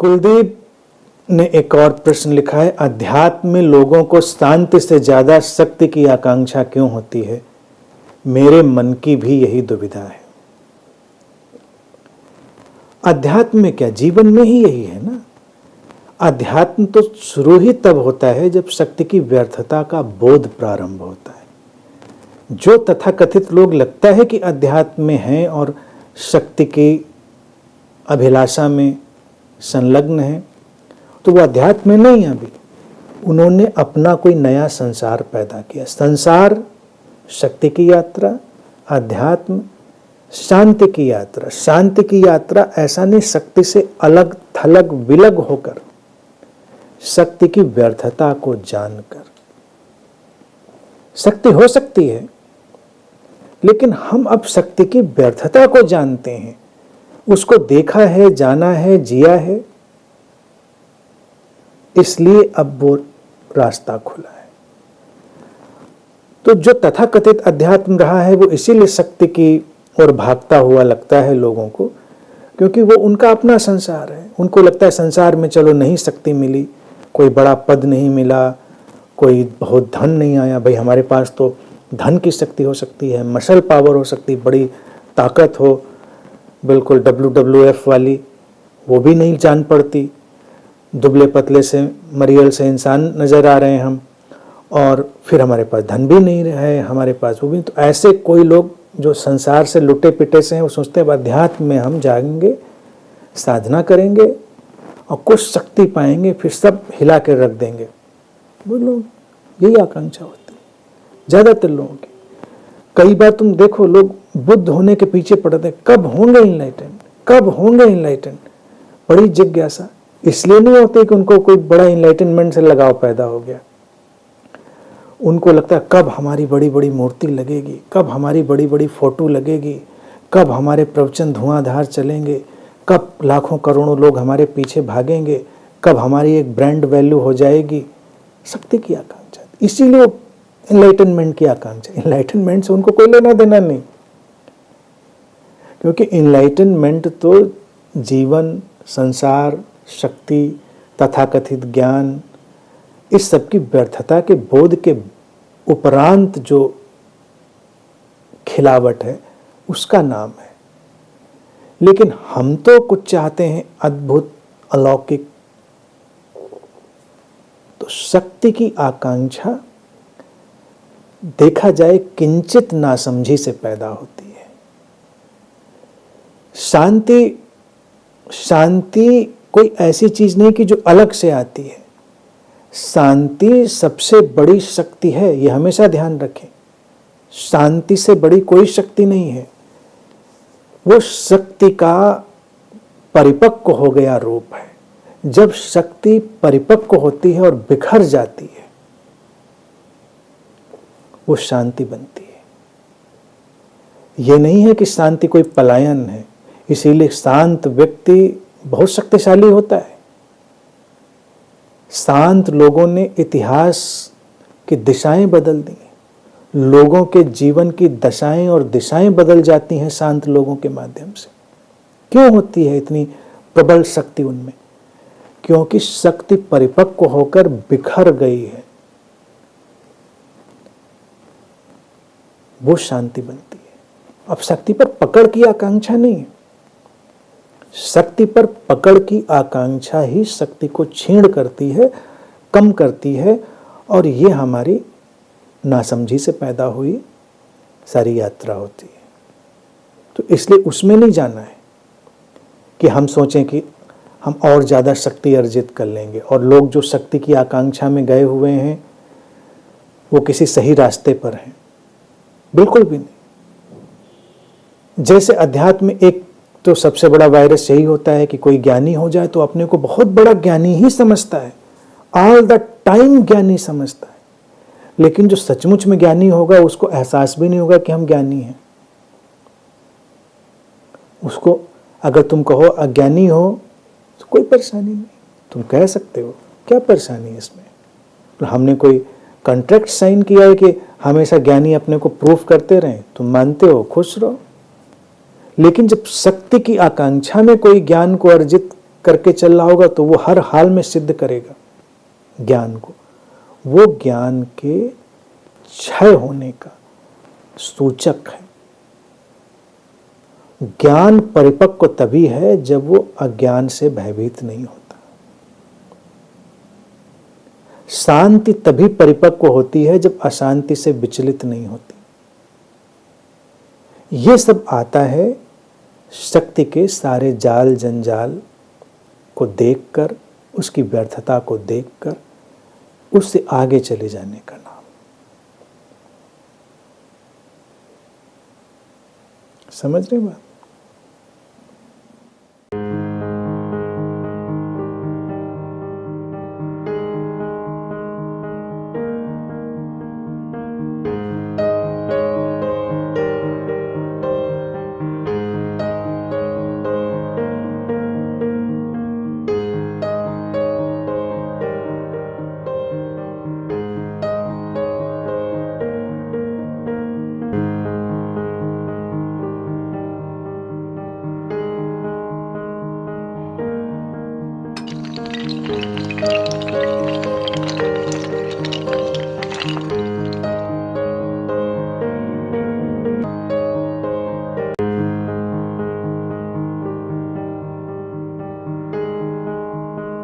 कुलदीप ने एक और प्रश्न लिखा है, अध्यात्म में लोगों को शांति से ज्यादा शक्ति की आकांक्षा क्यों होती है? मेरे मन की भी यही दुविधा है। अध्यात्म में क्या, जीवन में ही यही है ना। अध्यात्म तो शुरू ही तब होता है जब शक्ति की व्यर्थता का बोध प्रारंभ होता है। जो तथाकथित लोग लगता है कि अध्यात्म में हैं और शक्ति की अभिलाषा में संलग्न है, तो वो अध्यात्म में नहीं है। अभी उन्होंने अपना कोई नया संसार पैदा किया। संसार शक्ति की यात्रा, अध्यात्म शांति की यात्रा। शांति की यात्रा ऐसा नहीं शक्ति से अलग थलग विलग होकर, शक्ति की व्यर्थता को जानकर। शक्ति हो सकती है, लेकिन हम अब शक्ति की व्यर्थता को जानते हैं, उसको देखा है, जाना है, जिया है, इसलिए अब वो रास्ता खुला है। तो जो तथाकथित अध्यात्म रहा है वो इसीलिए शक्ति की ओर भागता हुआ लगता है लोगों को, क्योंकि वो उनका अपना संसार है। उनको लगता है संसार में चलो नहीं शक्ति मिली, कोई बड़ा पद नहीं मिला, कोई बहुत धन नहीं आया। भाई हमारे पास तो धन की शक्ति हो सकती है, मसल पावर हो सकती है, बड़ी ताकत हो, बिल्कुल WWF वाली, वो भी नहीं जान पड़ती। दुबले पतले से मरियल से इंसान नज़र आ रहे हैं हम, और फिर हमारे पास धन भी नहीं है, हमारे पास वो भी। तो ऐसे कोई लोग जो संसार से लुटे पिटे से हैं, वो सोचते हैं अध्यात्म में हम जाएंगे, साधना करेंगे और कुछ शक्ति पाएंगे, फिर सब हिला कर रख देंगे। वो लोग, यही आकांक्षा होती है ज़्यादातर लोगों की। कई बार तुम देखो, लोग बुद्ध होने के पीछे पड़ते हैं, कब होंगे इनलाइटेंड, कब होंगे इनलाइटेंड। बड़ी जिज्ञासा। इसलिए नहीं होते कि उनको कोई बड़ा इनलाइटनमेंट से लगाव पैदा हो गया। उनको लगता है कब हमारी बड़ी बड़ी मूर्ति लगेगी, कब हमारी बड़ी बड़ी फोटो लगेगी, कब हमारे प्रवचन धुआंधार चलेंगे, कब लाखों करोड़ों लोग हमारे पीछे भागेंगे, कब हमारी एक ब्रांड वैल्यू हो जाएगी। शक्ति की आकांक्षा, इसीलिए इनलाइटनमेंट की आकांक्षा। इनलाइटनमेंट से उनको कोई लेना देना नहीं, क्योंकि इनलाइटनमेंट तो जीवन, संसार, शक्ति, तथाकथित ज्ञान, इस सब की व्यर्थता के बोध के उपरांत जो खिलावट है, उसका नाम है। लेकिन हम तो कुछ चाहते हैं अद्भुत, अलौकिक। तो शक्ति की आकांक्षा देखा जाए किंचित नासमझी से पैदा होती है। शांति कोई ऐसी चीज नहीं कि जो अलग से आती है। शांति सबसे बड़ी शक्ति है, ये हमेशा ध्यान रखें। शांति से बड़ी कोई शक्ति नहीं है। वो शक्ति का परिपक्व हो गया रूप है। जब शक्ति परिपक्व होती है और बिखर जाती है, वो शांति बनती है। ये नहीं है कि शांति कोई पलायन है। इसीलिए शांत व्यक्ति बहुत शक्तिशाली होता है। शांत लोगों ने इतिहास की दिशाएं बदल दी। लोगों के जीवन की दशाएं और दिशाएं बदल जाती हैं शांत लोगों के माध्यम से। क्यों होती है इतनी प्रबल शक्ति उनमें? क्योंकि शक्ति परिपक्व होकर बिखर गई है, वो शांति बनती है। अब शक्ति पर पकड़ की आकांक्षा नहीं है। शक्ति पर पकड़ की आकांक्षा ही शक्ति को छीण करती है, कम करती है, और ये हमारी नासमझी से पैदा हुई सारी यात्रा होती है। तो इसलिए उसमें नहीं जाना है कि हम सोचें कि हम और ज़्यादा शक्ति अर्जित कर लेंगे, और लोग जो शक्ति की आकांक्षा में गए हुए हैं वो किसी सही रास्ते पर हैं। बिल्कुल भी नहीं। जैसे अध्यात्म में एक तो सबसे बड़ा वायरस यही होता है कि कोई ज्ञानी हो जाए तो अपने को बहुत बड़ा ज्ञानी ही समझता है, ऑल द टाइम ज्ञानी समझता है। लेकिन जो सचमुच में ज्ञानी होगा उसको एहसास भी नहीं होगा कि हम ज्ञानी हैं। उसको अगर तुम कहो अज्ञानी हो तो कोई परेशानी नहीं, तुम कह सकते हो, क्या परेशानी है इसमें? तो हमने कोई कॉन्ट्रैक्ट साइन किया है कि हमेशा ज्ञानी अपने को प्रूफ करते रहें, तुम मानते हो, खुश रहो। लेकिन जब शक्ति की आकांक्षा में कोई ज्ञान को अर्जित करके चल रहा होगा तो वो हर हाल में सिद्ध करेगा ज्ञान को। वो ज्ञान के क्षय होने का सूचक है। ज्ञान परिपक्व तभी है जब वो अज्ञान से भयभीत नहीं होता। शांति तभी परिपक्व होती है जब अशांति से विचलित नहीं होती। ये सब आता है शक्ति के सारे जाल जंजाल को देखकर, उसकी व्यर्थता को देखकर उससे आगे चले जाने का नाम। समझ रहे बात?